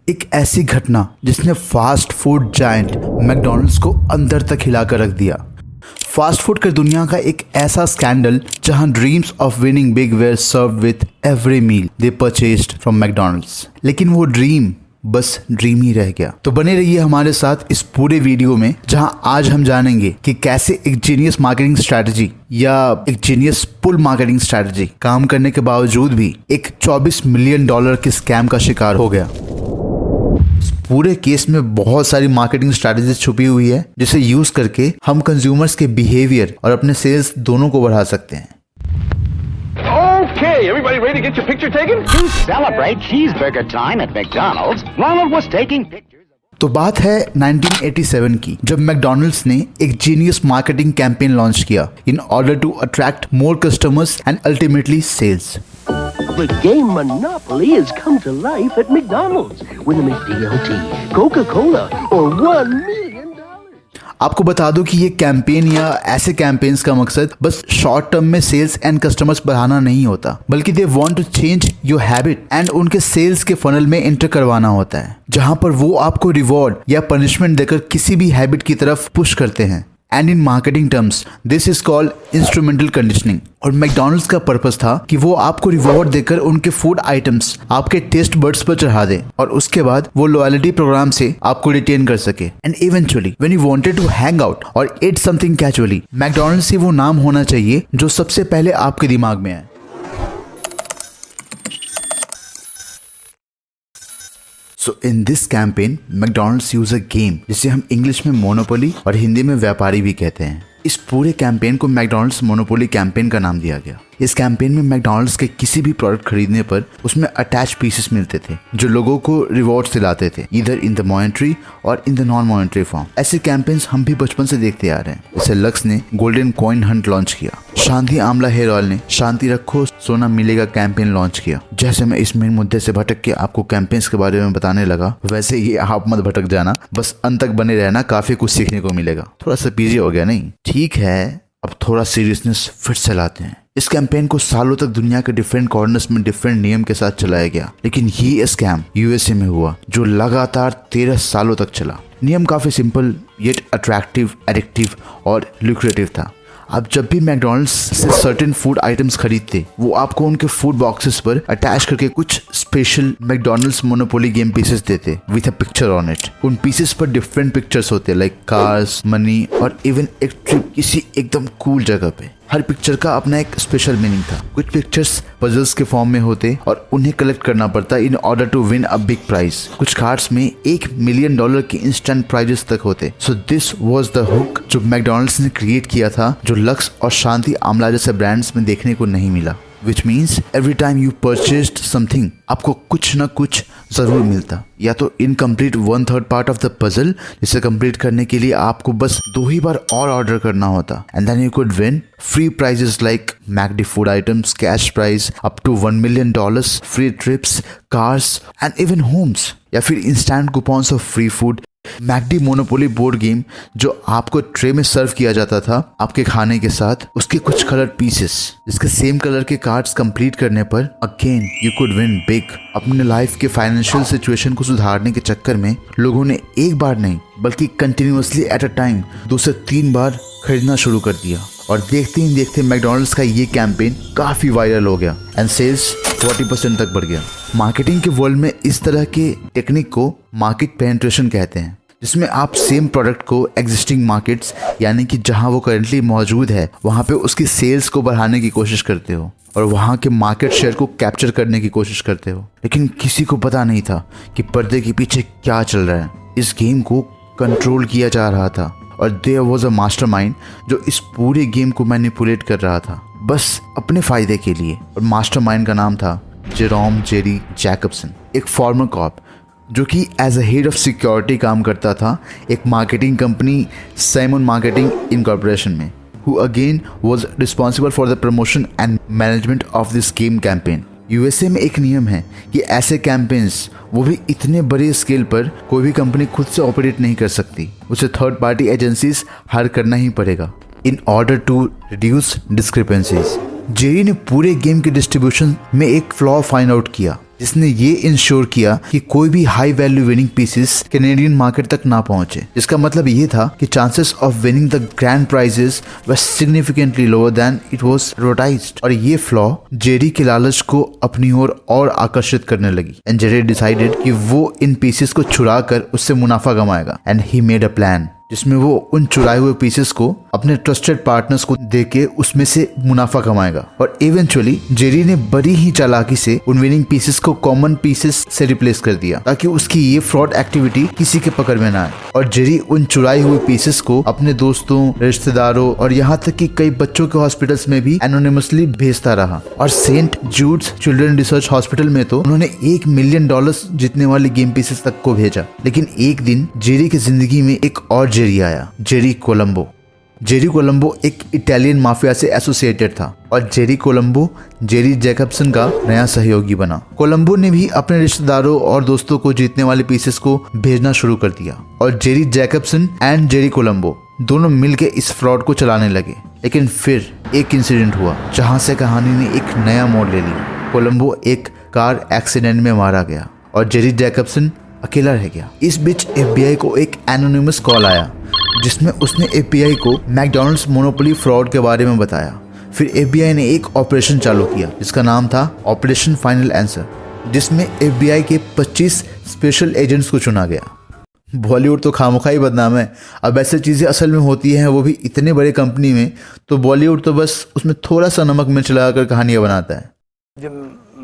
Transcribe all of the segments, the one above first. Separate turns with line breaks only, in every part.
एक ऐसी घटना जिसने फास्ट फूड जायंट मैकडॉनल्ड्स को अंदर तक हिलाकर रख दिया। फास्ट फूड की दुनिया का एक ऐसा स्कैंडल जहां dreams of winning big were served with every meal they purchased from McDonald's, लेकिन वो ड्रीम बस ड्रीम ही रह गया। तो बने रहिए हमारे साथ इस पूरे वीडियो में, जहां आज हम जानेंगे कि कैसे एक जीनियस मार्केटिंग स्ट्रैटेजी या एक जीनियस पुल मार्केटिंग स्ट्रैटेजी काम करने के बावजूद भी एक $24 मिलियन के स्कैम का शिकार हो गया। पूरे केस में बहुत सारी मार्केटिंग स्ट्रैटेजीज छुपी हुई है जिसे यूज करके हम कंज्यूमर्स के बिहेवियर और अपने सेल्स दोनों को बढ़ा सकते हैं।
Okay, everybody ready to get your picture taken?
To celebrate cheeseburger time at McDonald's, Ronald was taking pictures.
तो बात है 1987 की, जब मैकडॉनल्ड्स ने एक जीनियस मार्केटिंग कैंपेन लॉन्च किया in order to attract more customers and ultimately sales.
The game Monopoly has come to life at McDonald's with a McDLT, Coca-Cola, or $1 million.
आपको बता दूं कि ये कैंपेन या ऐसे कैंपेन्स का मकसद बस शॉर्ट टर्म में सेल्स एंड कस्टमर्स बढ़ाना नहीं होता, बल्कि they want to change your habit and उनके सेल्स के फनल में एंटर करवाना होता है, जहां पर वो आपको रिवॉर्ड या पनिशमेंट देकर किसी भी हैबिट की तरफ पुश करते हैं। And in marketing terms this is called instrumental conditioning. और मैकडॉनल्ड्स का पर्पस था कि वो आपको रिवॉर्ड देकर उनके फूड आइटम्स आपके टेस्ट बर्ड्स पर चढ़ा दे और उसके बाद वो लॉयल्टी प्रोग्राम से आपको रिटेन कर सके। And eventually when you wanted to hang out और ईट समथिंग कैजुअली, मैकडॉनल्ड्स ही वो नाम होना चाहिए जो सबसे पहले आपके दिमाग में आए। So in this campaign, McDonald's use a game जिसे हम इंग्लिश में मोनोपोली और हिंदी में व्यापारी भी कहते हैं। इस पूरे कैंपेन को मैकडॉनल्ड्स मोनोपोली कैंपेन का नाम दिया गया। इस कैंपेन में मैकडॉनल्ड्स के किसी भी प्रोडक्ट खरीदने पर उसमें अटैच पीसेस मिलते थे जो लोगों को रिवॉर्ड्स दिलाते थे, इधर इन द मॉनेटरी और in the non monetary form. ऐसे कैंपेन्स हम भी बचपन से देखते आ रहे हैं। जैसे लक्स ने गोल्डन कॉइन हंट लॉन्च किया, शांति आमला हेयर ऑयल ने शांति रखो सोना मिलेगा कैंपेन लॉन्च किया। जैसे मैं इस मेन मुद्दे से भटक के आपको कैंपेन्स के बारे में बताने लगा, वैसे ये आप मत भटक जाना, बस अंत तक बने रहना, काफी कुछ सीखने को मिलेगा। थोड़ा सा पीजी हो गया नहीं? ठीक है, अब थोड़ा सीरियसनेस फिर से लाते हैं। इस कैंपेन को सालों तक दुनिया के डिफरेंट कॉर्नर्स में डिफरेंट नियम के साथ चलाया गया, लेकिन ये स्कैम यूएसए में हुआ जो लगातार 13 सालों तक चला। नियम काफी सिंपल येट अट्रैक्टिव, एडिक्टिव और लुक्रेटिव था। आप जब भी मैकडॉनल्ड्स से सर्टेन फूड आइटम्स खरीदते, वो आपको उनके फूड बॉक्सेस पर अटैच करके कुछ special McDonald's monopoly game pieces देते with a picture on it. उन पीसेस पर डिफरेंट पिक्चर्स होते लाइक कार्स, मनी और इवन एक ट्रिप किसी एकदम कूल जगह पे। हर पिक्चर का अपना एक स्पेशल मीनिंग था। कुछ पिक्चर्स पजल्स के फॉर्म में होते और उन्हें कलेक्ट करना पड़ता in order to win a big prize. कुछ कार्ड्स में $1 मिलियन के इंस्टेंट प्राइजेस तक होते। So this was the hook जो मैकडॉनल्ड्स ने क्रिएट किया था, जो लक्स और शांति आमला जैसे ब्रांड्स में देखने को नहीं मिला। Which means every time you purchased something, आपको कुछ न कुछ जरूर मिलता, या तो incomplete 1/3 part of the puzzle जिसे कंप्लीट करने के लिए आपको बस 2 ही बार और ऑर्डर करना होता, and then you could win free prizes like McD food items, cash prize up to $1 million, free trips, cars and even homes, या फिर instant coupons of free food. McD Monopoly board game जो आपको tray में सर्व किया जाता था आपके खाने के साथ, उसके कुछ कलर पीसेस जिसके सेम कलर के कार्ड्स कंप्लीट करने पर again you could win big. अपने लाइफ के फाइनेंशियल सिचुएशन को सुधारने के चक्कर में लोगों ने एक बार नहीं बल्कि कंटिन्यूअसली एट अ टाइम 2 से 3 बार खरीदना शुरू कर दिया, और देखते ही देखते मैकडॉनल्ड्स का ये कैंपेन काफी वायरल हो गया एंड सेल्स 40% तक बढ़ गया। मार्केटिंग के वर्ल्ड में इस तरह के टेक्निक को मार्केट पेनिट्रेशन कहते हैं, जिसमें आप सेम प्रोडक्ट को एग्जिस्टिंग मार्केट्स यानी कि जहां वो करंटली मौजूद है वहां पे उसकी सेल्स को बढ़ाने की कोशिश करते हो और वहां के मार्केट शेयर को कैप्चर करने की कोशिश करते हो। लेकिन किसी को पता नहीं था कि पर्दे के पीछे क्या चल रहा है। इस गेम को कंट्रोल किया जा रहा था और देयर वाज अ मास्टरमाइंड जो इस पूरे गेम को मैनिपुलेट कर रहा था बस अपने फायदे के लिए। और मास्टरमाइंड का नाम था जेरोम जेरी जैकबसन, एक फॉर्मर कॉप जो कि as a head of security काम करता था एक marketing company Simon marketing incorporation में, who again was responsible for the promotion and management of this game campaign। USA में एक नियम है कि ऐसे कैंपेन्स, वो भी इतने बड़े स्केल पर, कोई भी कंपनी खुद से ऑपरेट नहीं कर सकती, उसे थर्ड पार्टी एजेंसीज हायर करना ही पड़ेगा in order to reduce discrepancies. Jerry ने पूरे गेम के डिस्ट्रीब्यूशन में एक फ्लॉ फाइंड आउट किया जिसने ये इंश्योर किया कि कोई भी high value winning pieces Canadian market तक ना पहुंचे। इसका मतलब ये था कि chances of winning the grand prizes were significantly lower than it was advertised. और ये फ्लॉ जेरी के लालच को अपनी ओर और आकर्षित करने लगी एंड जेरी डिसाइडेड कि वो इन पीसेस को चुरा कर उससे मुनाफा कमाएगा and he made a plan जिसमें वो उन चुराए हुए पीसेस को अपने ट्रस्टेड पार्टनर्स को देके उसमें से मुनाफा कमाएगा। और इवेंचुअली जेरी ने बड़ी ही चालाकी से उन विनिंग पीसेस को कॉमन पीसेस से रिप्लेस कर दिया ताकि उसकी ये फ्रॉड एक्टिविटी किसी के पकड़ में ना आए। और जेरी उन चुराए हुए पीसेस को अपने दोस्तों, रिश्तेदारों और यहाँ तक कि कई बच्चों के हॉस्पिटल्स में भी एनोनिमसली भेजता रहा। और Saint Jude's Children's Research Hospital में तो उन्होंने $1 मिलियन जीतने वाले गेम पीसेस तक को भेजा। लेकिन एक दिन जेरी की जिंदगी में एक और जेरी आया, जेरी कोलंबो। जेरी कोलंबो एक इटालियन माफिया से एसोसिएटेड था और जेरी कोलंबो जेरी जैकबसन का नया सहयोगी बना। कोलंबो ने भी अपने रिश्तेदारों और दोस्तों को जीतने वाले पीसेस को भेजना शुरू कर दिया और Jerry Jacobson and Jerry Colombo दोनों मिलकर इस फ्रॉड को चलाने लगे। लेकिन फिर एक इंसिडेंट हुआ जहां से कहानी ने एक नया मोड़ ले लिया। कोलंबो एक कार एक्सीडेंट में मारा गया और जेरी जैकबसन अकेला रह गया। इस बीच FBI को एक एनोनिमस कॉल आया जिसमें उसने FBI को मैकडॉनल्ड्स मोनोपोली फ्रॉड के बारे में बताया। फिर FBI ने एक ऑपरेशन चालू किया जिसका नाम था ऑपरेशन फाइनल आंसर, जिसमें FBI के 25 स्पेशल एजेंट्स को चुना गया। बॉलीवुड तो खामोखा ही बदनाम है। अब ऐसी चीज़ें असल में होती हैं वो भी इतने बड़े कंपनी में, तो बॉलीवुड तो बस उसमें थोड़ा सा नमक मिर्च लगाकर कहानियाँ बनाता है।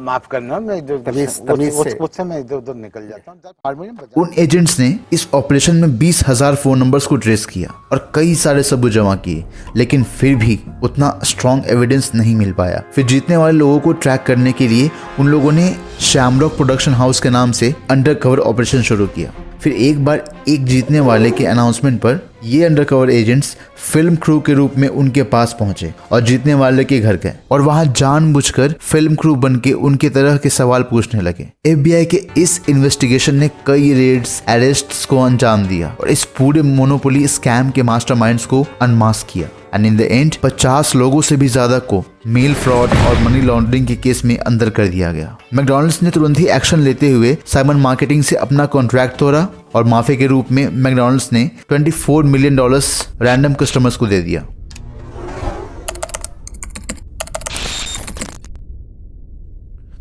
माफ करना, मैं मुझसे मैं इधर उधर निकल जाता हूँ। हारमोनियम बजा।
उन एजेंट्स ने इस ऑपरेशन में 20,000 फोन नंबर्स को ट्रेस किया और कई सारे सबूत जमा किए, लेकिन फिर भी उतना स्ट्रॉन्ग एविडेंस नहीं मिल पाया। फिर जीतने वाले लोगों को ट्रैक करने के लिए उन लोगों ने शैमरॉक प्रोडक्शन हाउस के नाम से अंडरकवर ऑपरेशन शुरू किया। फिर एक बार एक जीतने वाले के अनाउंसमेंट पर ये अंडरकवर एजेंट्स फिल्म क्रू के रूप में उनके पास पहुंचे और जीतने वाले के घर गए और वहां जानबूझकर फिल्म क्रू बनके उनके तरह के सवाल पूछने लगे। FBI के इस इन्वेस्टिगेशन ने कई रेड्स, अरेस्ट्स को अंजाम दिया और इस पूरे मोनोपोली स्कैम के मास्टरमाइंड्स को अनमास्क किया एंड इन द एंड 50 लोगों से भी ज्यादा को मेल फ्रॉड और मनी लॉन्ड्रिंग के केस में अंदर कर दिया गया। मैकडॉनल्ड्स ने तुरंत ही एक्शन लेते हुए साइमन मार्केटिंग से अपना कॉन्ट्रैक्ट तोड़ा और माफी के रूप में मैकडॉनल्ड्स ने $24 मिलियन रैंडम कस्टमर्स को दे दिया।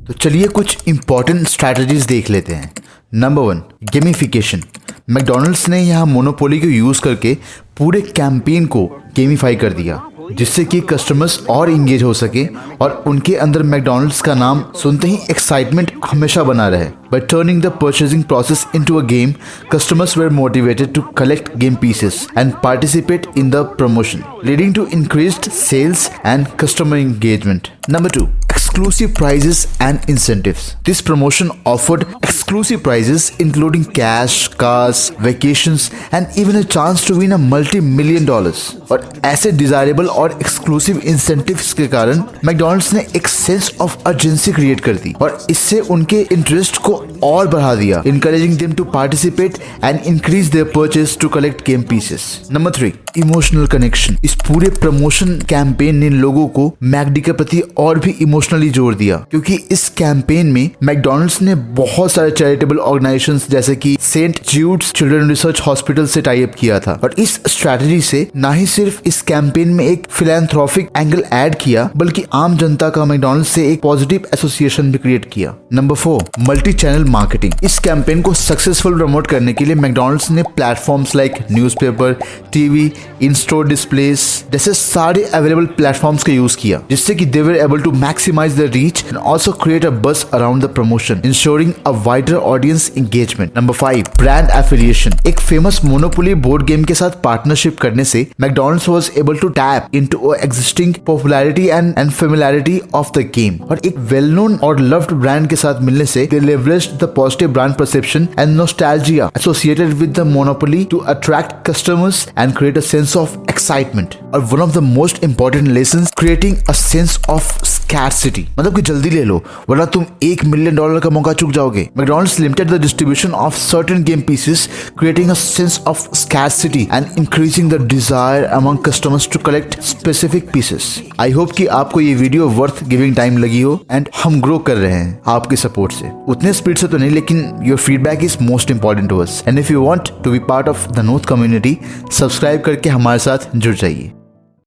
तो चलिए कुछ इंपॉर्टेंट स्ट्रैटेजीज देख लेते हैं। Number 1, gamification. मैकडॉनल्ड्स ने यहाँ मोनोपोली को यूज करके पूरे कैंपेन को गेमिफाई कर दिया जिससे कि कस्टमर्स और इंगेज हो सके और उनके अंदर मैकडॉनल्ड्स का नाम सुनते ही एक्साइटमेंट हमेशा बना रहे। By turning the purchasing process into a game, customers were motivated to collect game pieces and participate in the promotion, leading to increased sales and customer engagement. Number 2, exclusive prizes and incentives. This promotion offered exclusive prizes including cash, cars, vacations and even a chance to win a multi-million dollars. और ऐसे desirable और exclusive incentives के कारण McDonald's ने एक sense of urgency create कर दी और इससे उनके interest को और बढ़ा दिया, encouraging them to participate and increase their purchase to collect game pieces. Number 3, emotional connection. इस पूरे प्रमोशन कैंपेन ने लोगों को मैकडी के प्रति और भी इमोशनली जोड़ दिया क्योंकि इस कैंपेन में मैकडॉनल्ड्स ने बहुत सारे चैरिटेबल ऑर्गेनाइजेशंस जैसे कि सेंट ज्यूड्स चिल्ड्रन रिसर्च हॉस्पिटल से टाई अप किया था और इस स्ट्रैटेजी से ना ही सिर्फ इस कैंपेन में एक फिलैंथ्रोपिक एंगल ऐड किया बल्कि आम जनता का मैकडॉनल्ड्स से एक पॉजिटिव एसोसिएशन भी क्रिएट किया। Number 4, multi channel marketing. इस कैंपेन को सक्सेसफुल प्रमोट करने के लिए मैकडॉनल्ड्स ने platforms like newspaper, TV, in store displays जैसे सारे अवेलेबल प्लेटफॉर्म्स का यूज किया जिससे कि they were able to maximise the reach and also create a buzz around the promotion ensuring a wider audience engagement. Number 5, brand affiliation. एक famous monopoly board game के साथ partnership करने से McDonald's was able to tap into existing popularity and familiarity of the game और एक well known और loved brand के साथ मिलने से they leveraged the positive brand perception and nostalgia associated with the monopoly to attract customers and create a sense of excitement और one of the most important lesson creating a sense of scarcity, मतलब कि जल्दी ले लो वरना तुम $1 million का मौका चूक जाओगे। McDonald's limited the distribution of certain game pieces creating a sense of scarcity and increasing the desire among customers to collect specific pieces. I hope कि आपको ये वीडियो वर्थ गिविंग टाइम लगी हो एंड हम ग्रो कर रहे हैं आपके सपोर्ट से, उतने स्पीड से तो नहीं लेकिन your feedback is most important to us and if you want to be part of the note community subscribe करके हमारे साथ जुड़ जाइए।